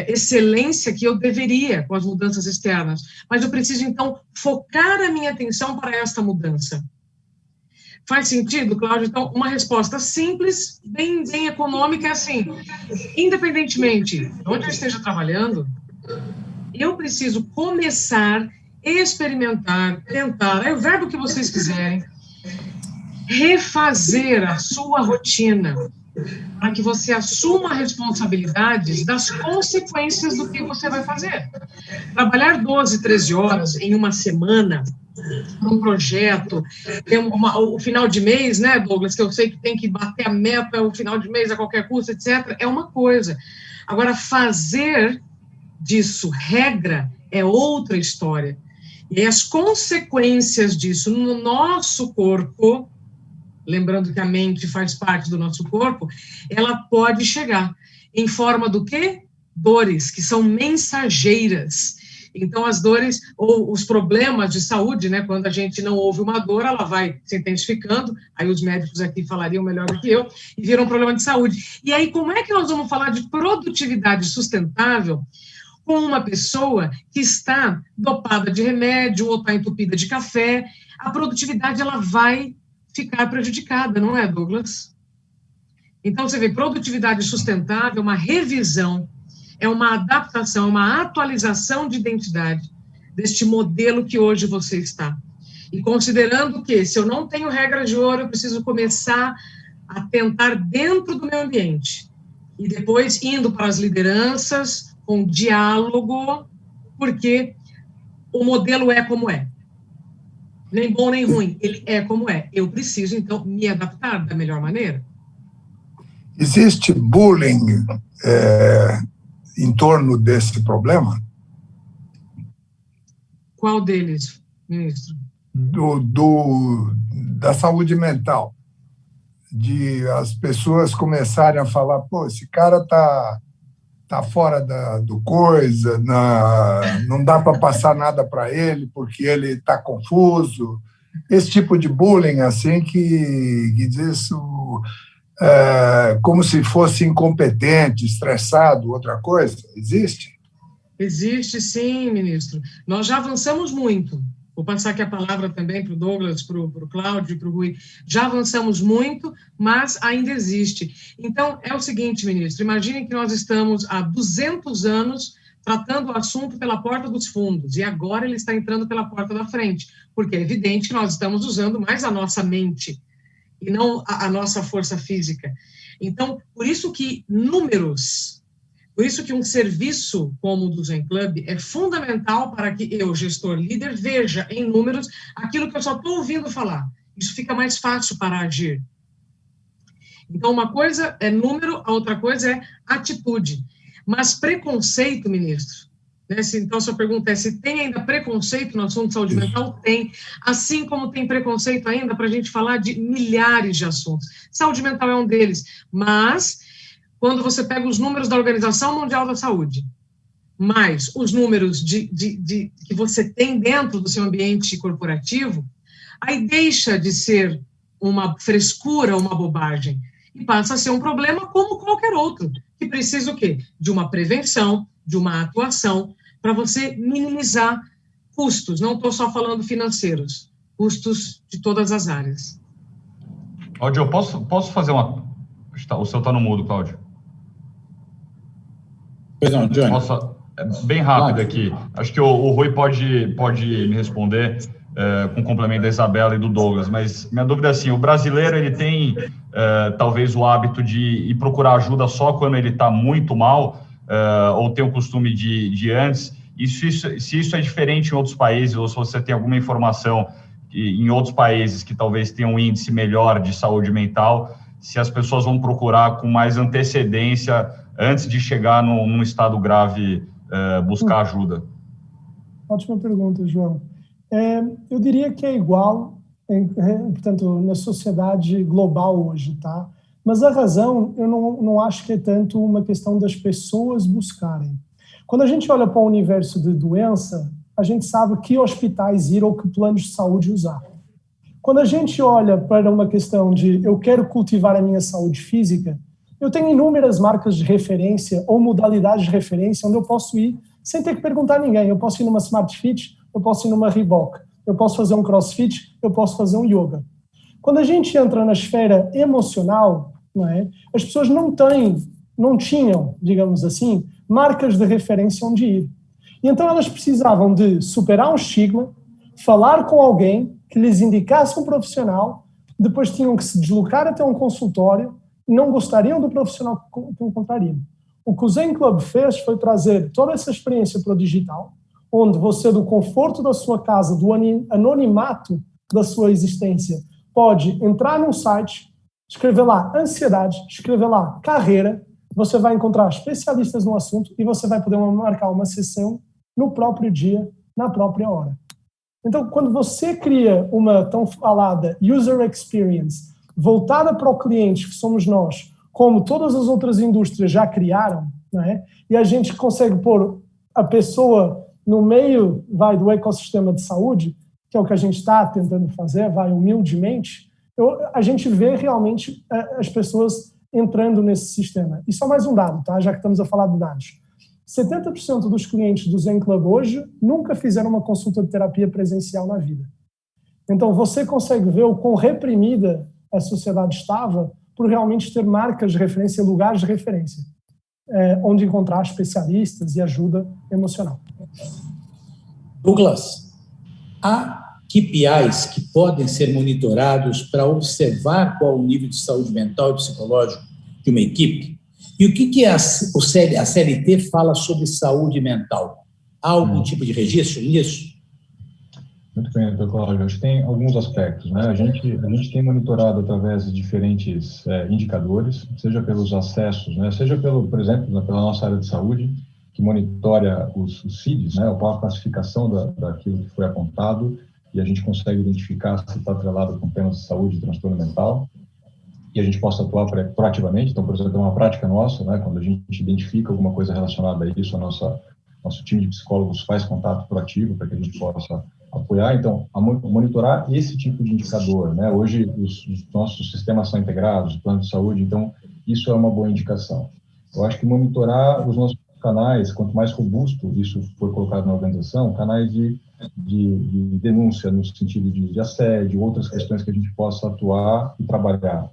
excelência que eu deveria com as mudanças externas, mas eu preciso, então, focar a minha atenção para esta mudança. Faz sentido, Cláudio? Então, uma resposta simples, bem econômica, é assim, independentemente de onde eu esteja trabalhando, eu preciso começar, experimentar, tentar, é o verbo que vocês quiserem, refazer a sua rotina, para que você assuma responsabilidades das consequências do que você vai fazer. Trabalhar 12, 13 horas em uma semana, num projeto, o final de mês, né, Douglas, que eu sei que tem que bater a meta, o final de mês a qualquer custo, etc., é uma coisa. Agora, fazer disso regra é outra história. E as consequências disso no nosso corpo, lembrando que a mente faz parte do nosso corpo, ela pode chegar em forma do quê? Dores, que são mensageiras. Então, as dores ou os problemas de saúde, né, quando a gente não ouve uma dor, ela vai se intensificando, aí os médicos aqui falariam melhor do que eu, e vira um problema de saúde. E aí, como é que nós vamos falar de produtividade sustentável com uma pessoa que está dopada de remédio ou está entupida de café? A produtividade, ela vai ficar prejudicada, não é, Douglas? Então, você vê, produtividade sustentável, uma revisão, é uma adaptação, uma atualização de identidade deste modelo que hoje você está. E considerando que, se eu não tenho regra de ouro, eu preciso começar a tentar dentro do meu ambiente. E depois indo para as lideranças, com diálogo, porque o modelo é como é. Nem bom, nem ruim. Ele é como é. Eu preciso, então, me adaptar da melhor maneira. Existe bullying em torno desse problema? Qual deles, ministro? Da saúde mental. De as pessoas começarem a falar, pô, esse cara tá fora do coisa, não dá para passar nada para ele porque ele está confuso. Esse tipo de bullying, assim, que diz isso como se fosse incompetente, estressado, outra coisa, existe? Existe, sim, ministro. Nós já avançamos muito. Vou passar aqui a palavra também para o Douglas, para o Cláudio, para o Rui. Já avançamos muito, mas ainda existe. Então, é o seguinte, ministro, imaginem que nós estamos há 200 anos tratando o assunto pela porta dos fundos, e agora ele está entrando pela porta da frente, porque é evidente que nós estamos usando mais a nossa mente, e não a nossa força física. Então, por isso que números, por isso que um serviço como o do Zen Club é fundamental para que eu, gestor líder, veja em números aquilo que eu só estou ouvindo falar. Isso fica mais fácil para agir. Então, uma coisa é número, a outra coisa é atitude. Mas preconceito, ministro, né? Então, a sua pergunta é se tem ainda preconceito no assunto de saúde mental? Tem. Assim como tem preconceito ainda para a gente falar de milhares de assuntos. Saúde mental é um deles. Mas, quando você pega os números da Organização Mundial da Saúde, mais os números que você tem dentro do seu ambiente corporativo, aí deixa de ser uma frescura, uma bobagem, e passa a ser um problema como qualquer outro, que precisa o quê? De uma prevenção, de uma atuação, para você minimizar custos. Não estou só falando financeiros, custos de todas as áreas. Cláudio, eu posso fazer uma... O seu está no mudo, Cláudio. Pois não, Johnny. Bem rápido aqui. Acho que o Rui pode me responder. com o complemento da Isabela e do Douglas, mas minha dúvida é assim, o brasileiro ele tem talvez o hábito de ir procurar ajuda só quando ele está muito mal, ou tem o costume de antes, se isso é diferente em outros países, ou se você tem alguma informação em outros países que talvez tenham um índice melhor de saúde mental, se as pessoas vão procurar com mais antecedência antes de chegar num estado grave buscar ajuda. Ótima pergunta, João. Eu diria que é igual, portanto, na sociedade global hoje, tá? Mas a razão, eu não acho que é tanto uma questão das pessoas buscarem. Quando a gente olha para o universo de doença, a gente sabe que hospitais ir ou que planos de saúde usar. Quando a gente olha para uma questão de eu quero cultivar a minha saúde física, eu tenho inúmeras marcas de referência ou modalidades de referência onde eu posso ir sem ter que perguntar a ninguém. Eu posso ir numa Smart Fit, eu posso ir numa Reebok, eu posso fazer um CrossFit, eu posso fazer um yoga. Quando a gente entra na esfera emocional, não é, as pessoas não tinham, digamos assim, marcas de referência onde ir. E então elas precisavam de superar um estigma, falar com alguém que lhes indicasse um profissional, depois tinham que se deslocar até um consultório, não gostariam do profissional que encontrariam. O que o Zen Club fez foi trazer toda essa experiência para o digital, onde você, do conforto da sua casa, do anonimato da sua existência, pode entrar num site, escrever lá ansiedade, escrever lá carreira, você vai encontrar especialistas no assunto e você vai poder marcar uma sessão no próprio dia, na própria hora. Então, quando você cria uma tão falada user experience voltada para o cliente, que somos nós, como todas as outras indústrias já criaram, não é? E a gente consegue pôr a pessoa no meio do ecossistema de saúde, que é o que a gente está tentando fazer, humildemente, a gente vê realmente as pessoas entrando nesse sistema. E só mais um dado, tá? Já que estamos a falar de dados. 70% dos clientes do Zen Club hoje nunca fizeram uma consulta de terapia presencial na vida. Então, você consegue ver o quão reprimida a sociedade estava por realmente ter marcas de referência, lugares de referência, onde encontrar especialistas e ajuda emocional. Douglas, há KPIs que podem ser monitorados para observar qual o nível de saúde mental e psicológico de uma equipe? E o que a CLT fala sobre saúde mental? Há algum tipo de registro nisso? Muito bem, doutor Cláudio. Acho que tem alguns aspectos, né? A gente tem monitorado através de diferentes indicadores, seja pelos acessos, né? Seja por exemplo, pela nossa área de saúde, que monitora os CIDs, né? A classificação daquilo que foi apontado, e a gente consegue identificar se está atrelado com temas de saúde e transtorno mental, e a gente possa atuar proativamente. Então, por exemplo, é uma prática nossa, né? Quando a gente identifica alguma coisa relacionada a isso, nosso time de psicólogos faz contato proativo para que a gente possa apoiar. Então, monitorar esse tipo de indicador, né? Hoje, os nossos sistemas são integrados, planos de saúde, então, isso é uma boa indicação. Eu acho que monitorar os nossos canais, quanto mais robusto isso for colocado na organização, canais de denúncia no sentido de assédio, outras questões que a gente possa atuar e trabalhar.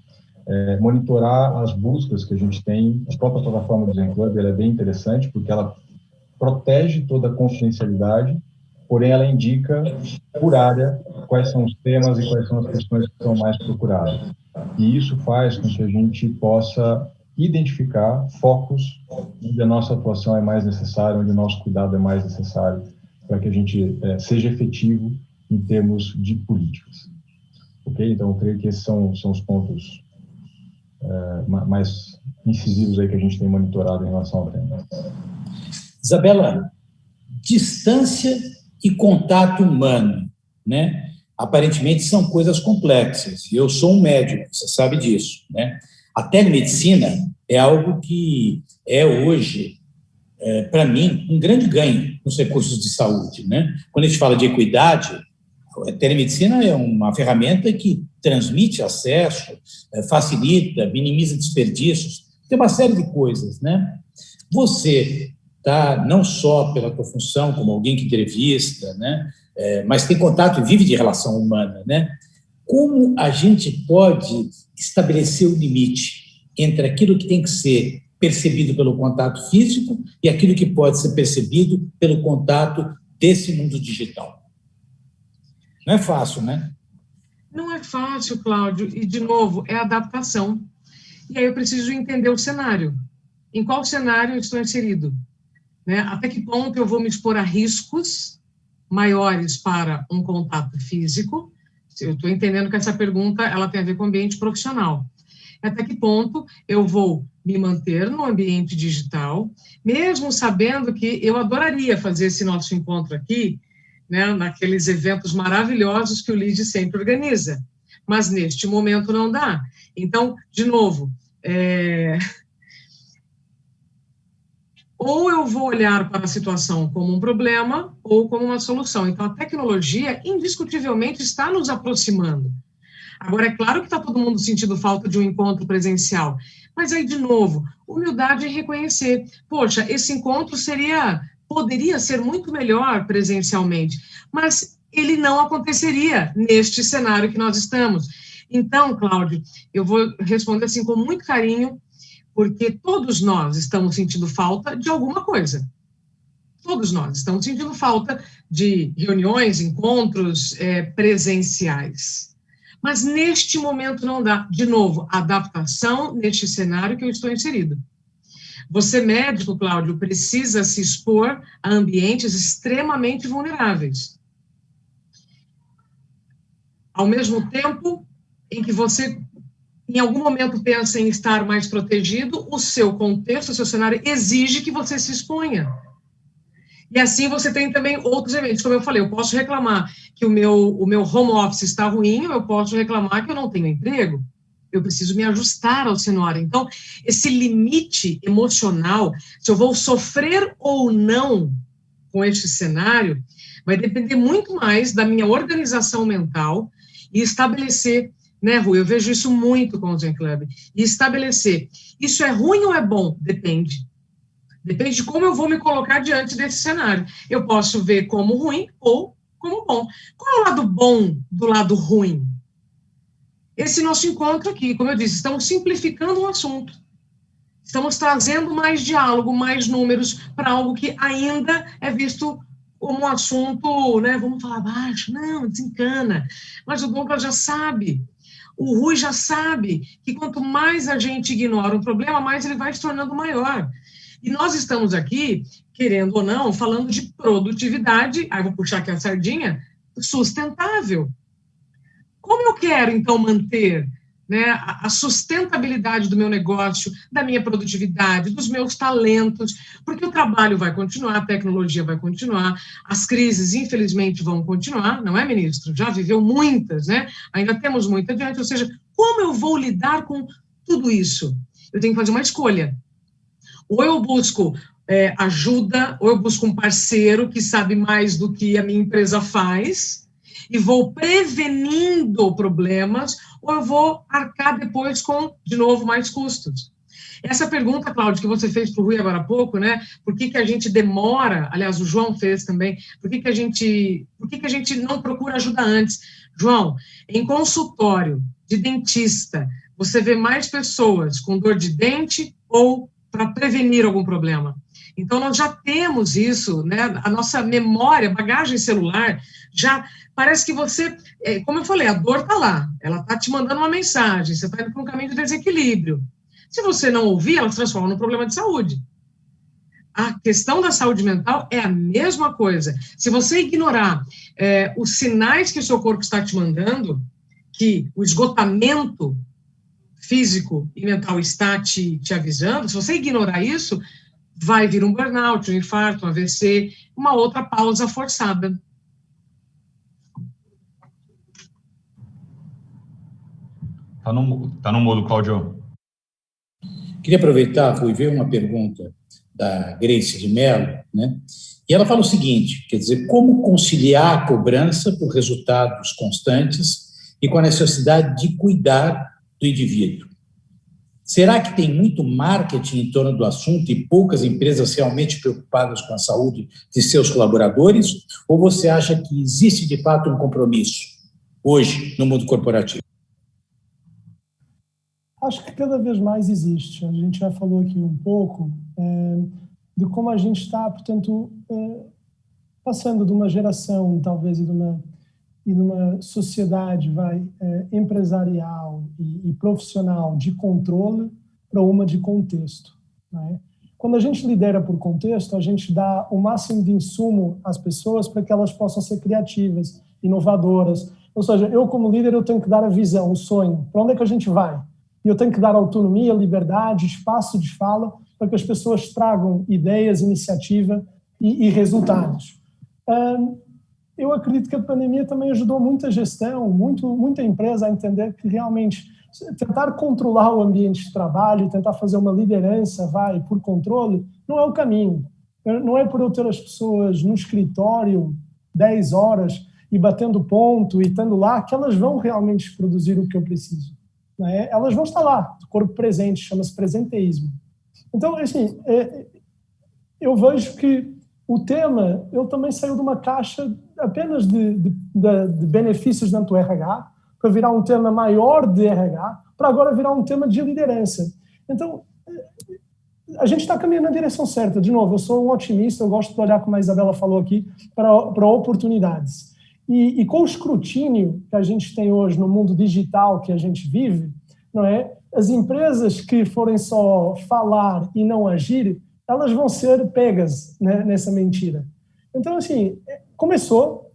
Monitorar as buscas que a gente tem. A própria plataforma do Zen Club, ela é bem interessante, porque ela protege toda a confidencialidade, porém ela indica por área quais são os temas e quais são as questões que são mais procuradas. E isso faz com que a gente possa identificar focos onde a nossa atuação é mais necessária, onde o nosso cuidado é mais necessário, para que a gente seja efetivo em termos de políticas. Ok? Então, eu creio que esses são os pontos mais incisivos aí que a gente tem monitorado em relação ao tema. Isabela, distância e contato humano, né? Aparentemente são coisas complexas. Eu sou um médico, você sabe disso, né? A telemedicina é algo que é hoje, para mim, um grande ganho nos recursos de saúde, né? Quando a gente fala de equidade, a telemedicina é uma ferramenta que transmite acesso, facilita, minimiza desperdícios, tem uma série de coisas, né? Você tá, não só pela tua função como alguém que entrevista, né? Mas tem contato e vive de relação humana, né? Como a gente pode estabelecer o limite entre aquilo que tem que ser percebido pelo contato físico e aquilo que pode ser percebido pelo contato desse mundo digital? Não é fácil, né? Não é fácil, Cláudio, e, de novo, é adaptação. E aí eu preciso entender o cenário. Em qual cenário eu estou inserido? Né? Até que ponto eu vou me expor a riscos maiores para um contato físico? Eu estou entendendo que essa pergunta ela tem a ver com o ambiente profissional. Até que ponto eu vou me manter no ambiente digital, mesmo sabendo que eu adoraria fazer esse nosso encontro aqui, né, naqueles eventos maravilhosos que o LEAD sempre organiza. Mas, neste momento, não dá. Então, de novo, ou eu vou olhar para a situação como um problema ou como uma solução. Então, a tecnologia, indiscutivelmente, está nos aproximando. Agora, é claro que está todo mundo sentindo falta de um encontro presencial, mas aí, de novo, humildade em reconhecer, poxa, esse encontro poderia ser muito melhor presencialmente, mas ele não aconteceria neste cenário que nós estamos. Então, Cláudio, eu vou responder assim com muito carinho, porque todos nós estamos sentindo falta de alguma coisa. Todos nós estamos sentindo falta de reuniões, encontros presenciais. Mas neste momento não dá. De novo, adaptação neste cenário que eu estou inserido. Você, médico, Cláudio, precisa se expor a ambientes extremamente vulneráveis. Ao mesmo tempo em que você, em algum momento, pensa em estar mais protegido, o seu contexto, o seu cenário exige que você se exponha. E assim você tem também outros eventos. Como eu falei, eu posso reclamar que o meu home office está ruim, eu posso reclamar que eu não tenho emprego. Eu preciso me ajustar ao cenário. Então, esse limite emocional, se eu vou sofrer ou não com este cenário, vai depender muito mais da minha organização mental e estabelecer, né, Rui? Eu vejo isso muito com o Zen Club. E estabelecer, isso é ruim ou é bom? Depende. Depende de como eu vou me colocar diante desse cenário. Eu posso ver como ruim ou como bom. Qual é o lado bom do lado ruim? Esse nosso encontro aqui, como eu disse, estamos simplificando o assunto. Estamos trazendo mais diálogo, mais números para algo que ainda é visto como um assunto, né, vamos falar baixo, não, desencana. Mas o Douglas já sabe, o Rui já sabe que quanto mais a gente ignora um problema, mais ele vai se tornando maior. E nós estamos aqui, querendo ou não, falando de produtividade, aí vou puxar aqui a sardinha, sustentável. Como eu quero, então, manter, né, a sustentabilidade do meu negócio, da minha produtividade, dos meus talentos, porque o trabalho vai continuar, a tecnologia vai continuar, as crises, infelizmente, vão continuar, não é, ministro? Já viveu muitas, né? Ainda temos muito adiante, ou seja, como eu vou lidar com tudo isso? Eu tenho que fazer uma escolha. Ou eu busco ajuda, ou eu busco um parceiro que sabe mais do que a minha empresa faz, e vou prevenindo problemas, ou eu vou arcar depois com, de novo, mais custos. Essa pergunta, Cláudio, que você fez para o Rui agora há pouco, né? Por que a gente demora, aliás, o João fez também, por que a gente não procura ajuda antes? João, em consultório de dentista, você vê mais pessoas com dor de dente ou para prevenir algum problema? Então, nós já temos isso, né? A nossa memória, bagagem celular, já parece que você, como eu falei, a dor está lá, ela está te mandando uma mensagem, você está indo para um caminho de desequilíbrio. Se você não ouvir, ela se transforma num problema de saúde. A questão da saúde mental é a mesma coisa. Se você ignorar os sinais que o seu corpo está te mandando, que o esgotamento físico e mental está te avisando, se você ignorar isso, vai vir um burnout, um infarto, um AVC, uma outra pausa forçada. Tá no mudo, Cláudio. Queria aproveitar, Rui, ver uma pergunta da Grace de Mello, né? E ela fala o seguinte, quer dizer, como conciliar a cobrança por resultados constantes e com a necessidade de cuidar do indivíduo? Será que tem muito marketing em torno do assunto e poucas empresas realmente preocupadas com a saúde de seus colaboradores? Ou você acha que existe, de fato, um compromisso hoje no mundo corporativo? Acho que cada vez mais existe. A gente já falou aqui um pouco de como a gente está, portanto, passando de uma geração, talvez, e e numa sociedade empresarial e profissional de controle para uma de contexto, né? Quando a gente lidera por contexto, a gente dá o máximo de insumo às pessoas para que elas possam ser criativas, inovadoras. Ou seja, eu como líder eu tenho que dar a visão, o sonho, para onde é que a gente vai? E eu tenho que dar autonomia, liberdade, espaço de fala para que as pessoas tragam ideias, iniciativa e resultados. Eu acredito que a pandemia também ajudou muita gestão, muita empresa a entender que realmente tentar controlar o ambiente de trabalho, tentar fazer uma liderança, por controle, não é o caminho. Não é por eu ter as pessoas no escritório 10 horas e batendo ponto e estando lá que elas vão realmente produzir o que eu preciso, né? Elas vão estar lá, corpo presente, chama-se presenteísmo. Então, assim, eu vejo que o tema, ele também saiu de uma caixa apenas de benefícios dentro do RH, para virar um tema maior de RH, para agora virar um tema de liderança. Então, a gente está caminhando na direção certa. De novo, eu sou um otimista, eu gosto de olhar, como a Isabela falou aqui, para oportunidades. E com o escrutínio que a gente tem hoje no mundo digital que a gente vive, não é? As empresas que forem só falar e não agir, elas vão ser pegas, né, nessa mentira. Então, assim, começou,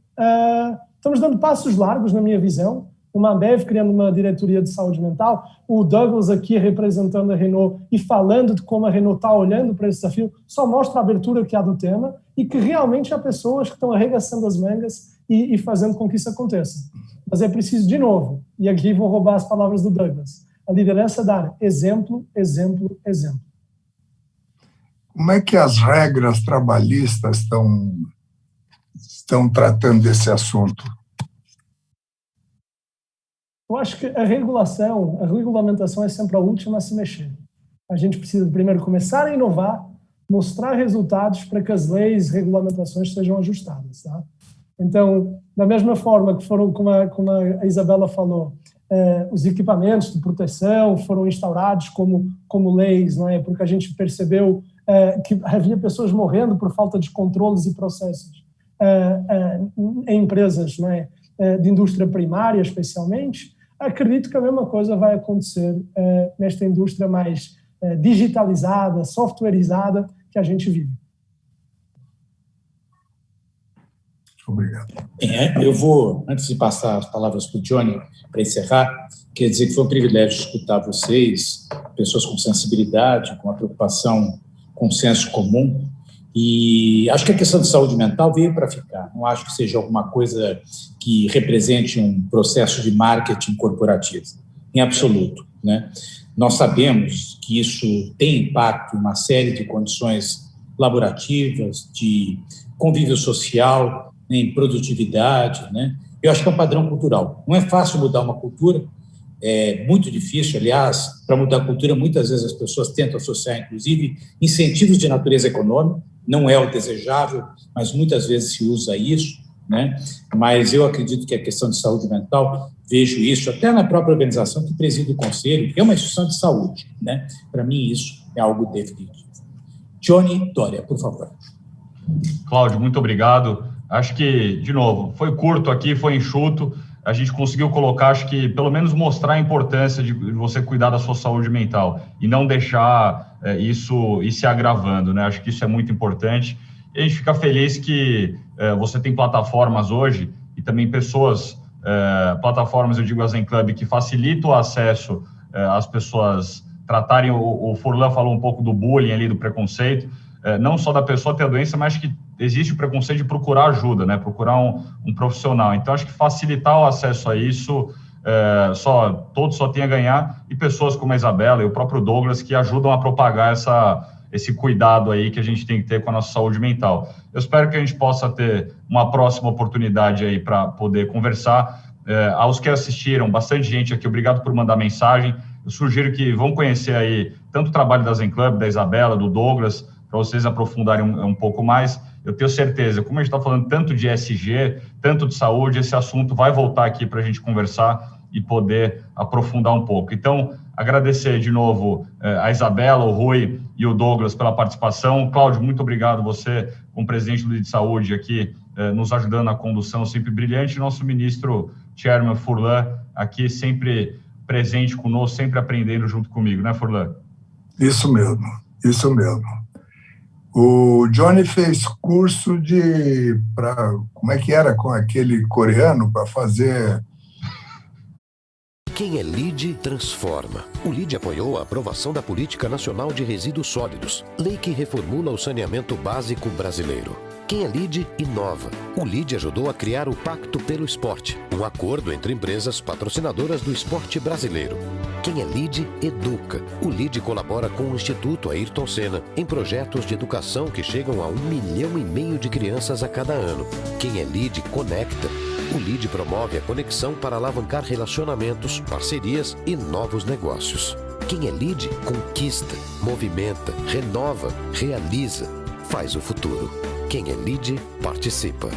estamos dando passos largos, na minha visão, uma Ambev criando uma diretoria de saúde mental, o Douglas aqui representando a Renault e falando de como a Renault está olhando para esse desafio, só mostra a abertura que há do tema e que realmente há pessoas que estão arregaçando as mangas e fazendo com que isso aconteça. Mas é preciso, de novo, e aqui vou roubar as palavras do Douglas, a liderança dar exemplo, exemplo, exemplo. Como é que as regras trabalhistas estão tratando desse assunto? Eu acho que a regulamentação é sempre a última a se mexer. A gente precisa primeiro começar a inovar, mostrar resultados para que as leis e regulamentações sejam ajustadas, tá? Então, da mesma forma que foram, como a Isabela falou, os equipamentos de proteção foram instaurados como leis, não é? Porque a gente percebeu que havia pessoas morrendo por falta de controles e processos em empresas, não é? De indústria primária, especialmente. Acredito que a mesma coisa vai acontecer nesta indústria mais digitalizada, softwareizada que a gente vive. Obrigado. Eu vou, antes de passar as palavras para o Johnny, para encerrar, quer dizer que foi um privilégio escutar vocês, pessoas com sensibilidade, com uma preocupação com senso comum, e acho que a questão de saúde mental veio para ficar. Não acho que seja alguma coisa que represente um processo de marketing corporativo, em absoluto, né? Nós sabemos que isso tem impacto em uma série de condições laborativas, de convívio social, em produtividade, né? Eu acho que é um padrão cultural. Não é fácil mudar uma cultura, é muito difícil. Aliás, para mudar a cultura, muitas vezes as pessoas tentam associar, inclusive, incentivos de natureza econômica. Não é o desejável, mas muitas vezes se usa isso, né? Mas eu acredito que a questão de saúde mental, vejo isso até na própria organização que preside o conselho, que é uma instituição de saúde, né? Para mim, isso é algo definitivo. Johnny Dória, por favor. Cláudio, muito obrigado. Acho que, de novo, foi curto aqui, foi enxuto. A gente conseguiu colocar, acho que, pelo menos mostrar a importância de você cuidar da sua saúde mental e não deixar isso ir se agravando, né? Acho que isso é muito importante. E a gente fica feliz que você tem plataformas hoje e também pessoas, plataformas, eu digo a Zen Club, que facilitam o acesso às pessoas tratarem, o Furlan falou um pouco do bullying ali, do preconceito, não só da pessoa ter a doença, mas que existe o preconceito de procurar ajuda, né? Procurar um profissional. Então, acho que facilitar o acesso a isso, todos só têm a ganhar, e pessoas como a Isabela e o próprio Douglas que ajudam a propagar esse cuidado aí que a gente tem que ter com a nossa saúde mental. Eu espero que a gente possa ter uma próxima oportunidade aí para poder conversar. Aos que assistiram, bastante gente aqui, obrigado por mandar mensagem. Eu sugiro que vão conhecer aí tanto o trabalho da Zen Club, da Isabela, do Douglas, para vocês aprofundarem um pouco mais. Eu tenho certeza, como a gente está falando tanto de ESG, tanto de saúde, esse assunto vai voltar aqui para a gente conversar e poder aprofundar um pouco. Então, agradecer de novo a Isabela, o Rui e o Douglas pela participação. Cláudio, muito obrigado, você, como presidente do Líder de Saúde aqui, nos ajudando na condução, sempre brilhante. Nosso ministro Chairman Furlan, aqui sempre presente conosco, sempre aprendendo junto comigo, né, Furlan? Isso mesmo, isso mesmo. O Johnny fez curso como é que era com aquele coreano para fazer... Quem é LEED transforma. O LEED apoiou a aprovação da Política Nacional de Resíduos Sólidos, lei que reformula o saneamento básico brasileiro. Quem é LEED inova. O LEED ajudou a criar o Pacto pelo Esporte, um acordo entre empresas patrocinadoras do esporte brasileiro. Quem é LEED educa. O LEED colabora com o Instituto Ayrton Senna em projetos de educação que chegam a 1,5 milhão de crianças a cada ano. Quem é LEED conecta. O LEED promove a conexão para alavancar relacionamentos, parcerias e novos negócios. Quem é LEED conquista, movimenta, renova, realiza, faz o futuro. Quem é LEED participa.